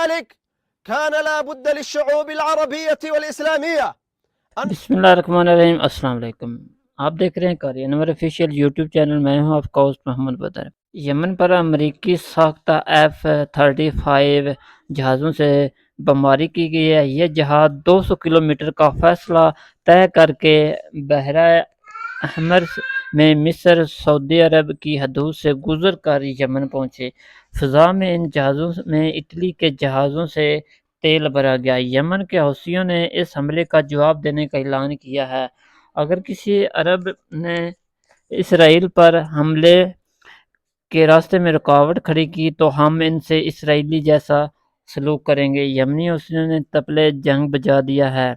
ذلك كان لا بد للشعوب العربية والإسلامية بسم اللہ الرحمن الرحیم۔ السلام علیکم، آپ دیکھ رہے ہیں قاری انور آفیشیل یوٹیوب چینل۔ میں ہوں آپ کا ہوسٹ محمد بدر۔ یمن پر امریکی ساختہ F-35 جہازوں سے بمباری کی گئی ہے۔ یہ جہاز 200 کلومیٹر کا فاصلہ طے کر کے بحیرہ احمر میں مصر سعودی عرب کی حدود سے گزر کر یمن پہنچے۔ فضا میں ان جہازوں میں اٹلی کے جہازوں سے تیل بھرا گیا۔ یمن کے حوثیوں نے اس حملے کا جواب دینے کا اعلان کیا ہے۔ اگر کسی عرب نے اسرائیل پر حملے کے راستے میں رکاوٹ کھڑی کی تو ہم ان سے اسرائیلی جیسا سلوک کریں گے۔ یمنی حوثیوں نے طبلِ جنگ بجا دیا ہے۔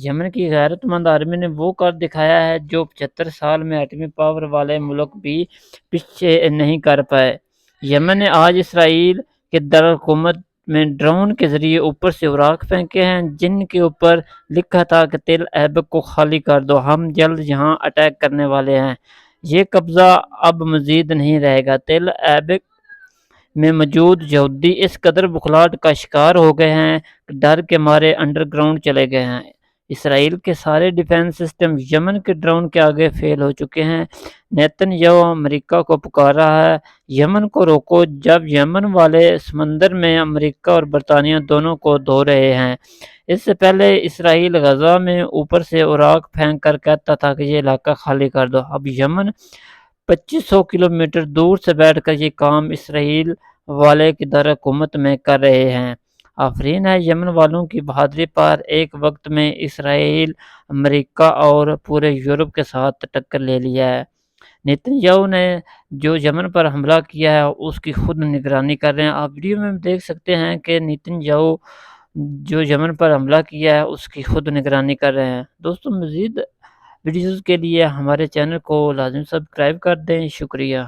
یمن کی غیرت مند آرمی نے وہ کر دکھایا ہے جو 75 سال میں ایٹمی پاور والے ملک بھی پیچھے نہیں کر پائے۔ یمن نے آج اسرائیل کے دارالحکومت میں ڈرون کے ذریعے اوپر سے اوراق پھینکے ہیں جن کے اوپر لکھا تھا کہ تل ایبک کو خالی کر دو، ہم جلد یہاں اٹیک کرنے والے ہیں۔ یہ قبضہ اب مزید نہیں رہے گا۔ تل ایبک میں موجود یہودی اس قدر بخلاہٹ کا شکار ہو گئے ہیں کہ ڈر کے مارے انڈر گراؤنڈ چلے گئے ہیں۔ اسرائیل کے سارے ڈیفنس سسٹم یمن کے ڈرون کے آگے فیل ہو چکے ہیں۔ نیتن یاہو امریکہ کو پکار رہا ہے، یمن کو روکو، جب یمن والے سمندر میں امریکہ اور برطانیہ دونوں کو دھو رہے ہیں۔ اس سے پہلے اسرائیل غزہ میں اوپر سے اوراق پھینک کر کہتا تھا کہ یہ علاقہ خالی کر دو۔ اب یمن 2500 کلومیٹر دور سے بیٹھ کر یہ کام اسرائیل والے کی دارالحکومت میں کر رہے ہیں۔ آفرین ہے یمن والوں کی بہادری پر۔ ایک وقت میں اسرائیل امریکہ اور پورے یورپ کے ساتھ ٹکر لے لیا ہے۔ نیتن یاہو نے جو یمن پر حملہ کیا ہے اس کی خود نگرانی کر رہے ہیں۔ آپ ویڈیو میں دیکھ سکتے ہیں کہ نیتن یاہو جو یمن پر حملہ کیا ہے اس کی خود نگرانی کر رہے ہیں۔ دوستوں، مزید ویڈیوز کے لیے ہمارے چینل کو لازم سبسکرائب کر دیں۔ شکریہ۔